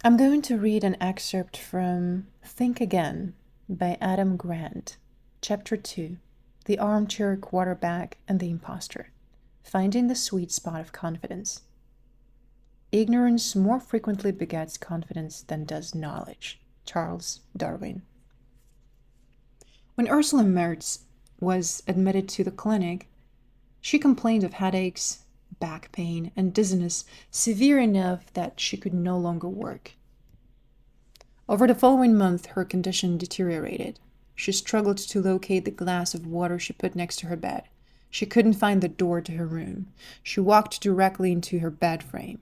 I'm going to read an excerpt from Think Again by Adam Grant, Chapter 2, The Armchair Quarterback and the Imposter, Finding the Sweet Spot of Confidence. Ignorance more frequently begets confidence than does knowledge. Charles Darwin. When Ursula Mertz was admitted to the clinic, she complained of headaches, back pain, and dizziness severe enough that she could no longer work. Over the following month, her condition deteriorated. She struggled to locate the glass of water she put next to her bed. She couldn't find the door to her room. She walked directly into her bed frame.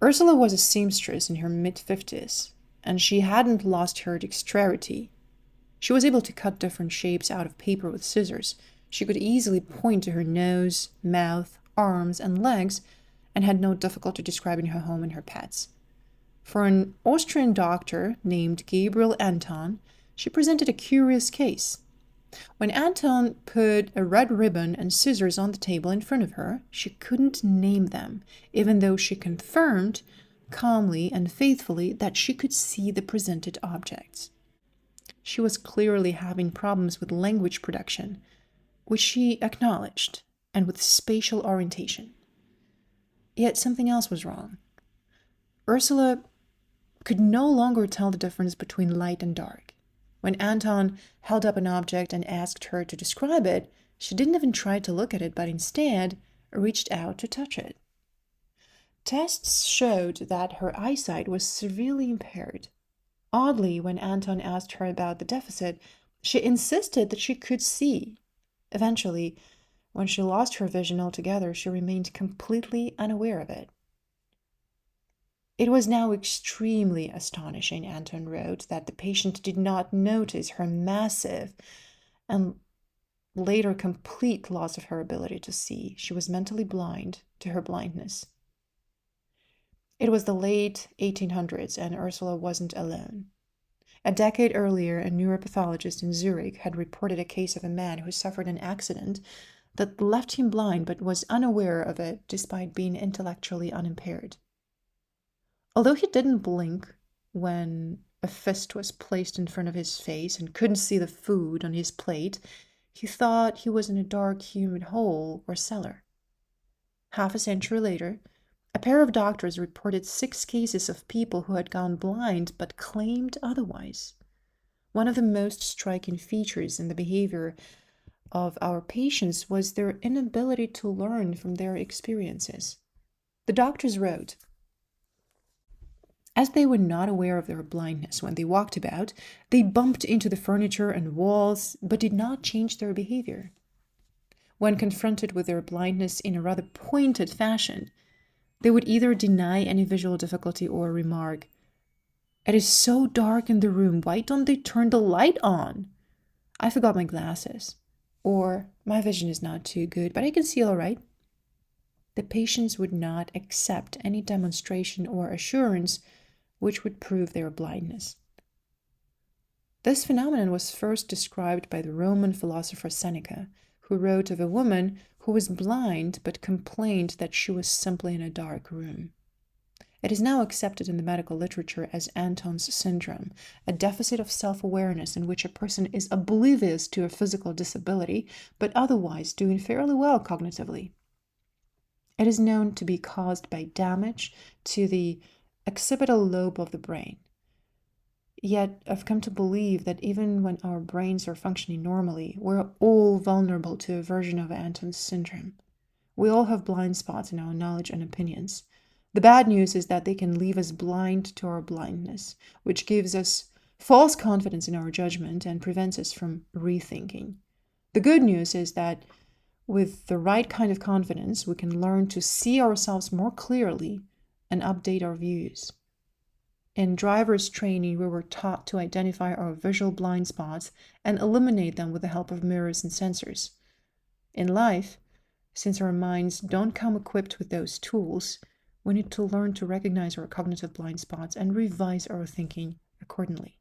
Ursula was a seamstress in her mid-50s, and she hadn't lost her dexterity. She was able to cut different shapes out of paper with scissors. She could easily point to her nose, mouth, arms, and legs, and had no difficulty describing her home and her pets. For an Austrian doctor named Gabriel Anton, she presented a curious case. When Anton put a red ribbon and scissors on the table in front of her, she couldn't name them, even though she confirmed, calmly and faithfully, that she could see the presented objects. She was clearly having problems with language production, which she acknowledged, and with spatial orientation. Yet something else was wrong. Ursula could no longer tell the difference between light and dark. When Anton held up an object and asked her to describe it, she didn't even try to look at it, but instead reached out to touch it. Tests showed that her eyesight was severely impaired. Oddly, when Anton asked her about the deficit, she insisted that she could see. Eventually, when she lost her vision altogether, she remained completely unaware of it. It was now extremely astonishing, Anton wrote, that the patient did not notice her massive and later complete loss of her ability to see. She was mentally blind to her blindness. It was the late 1800s, and Ursula wasn't alone. A decade earlier, a neuropathologist in Zurich had reported a case of a man who suffered an accident that left him blind but was unaware of it despite being intellectually unimpaired. Although he didn't blink when a fist was placed in front of his face and couldn't see the food on his plate, he thought he was in a dark, humid hole or cellar. Half a century later, a pair of doctors reported 6 cases of people who had gone blind but claimed otherwise. One of the most striking features in the behavior of our patients was their inability to learn from their experiences. The doctors wrote, as they were not aware of their blindness when they walked about, they bumped into the furniture and walls, but did not change their behavior. When confronted with their blindness in a rather pointed fashion, they would either deny any visual difficulty or remark, "It is so dark in the room, why don't they turn the light on? I forgot my glasses." Or, "My vision is not too good, but I can see all right." The patients would not accept any demonstration or assurance which would prove their blindness. This phenomenon was first described by the Roman philosopher Seneca, who wrote of a woman who was blind but complained that she was simply in a dark room. It is now accepted in the medical literature as Anton's syndrome, a deficit of self-awareness in which a person is oblivious to a physical disability, but otherwise doing fairly well cognitively. It is known to be caused by damage to the occipital lobe of the brain. Yet I've come to believe that even when our brains are functioning normally, we're all vulnerable to a version of Anton's syndrome. We all have blind spots in our knowledge and opinions. The bad news is that they can leave us blind to our blindness, which gives us false confidence in our judgment and prevents us from rethinking. The good news is that with the right kind of confidence, we can learn to see ourselves more clearly and update our views. In driver's training, we were taught to identify our visual blind spots and eliminate them with the help of mirrors and sensors. In life, since our minds don't come equipped with those tools, we need to learn to recognize our cognitive blind spots and revise our thinking accordingly.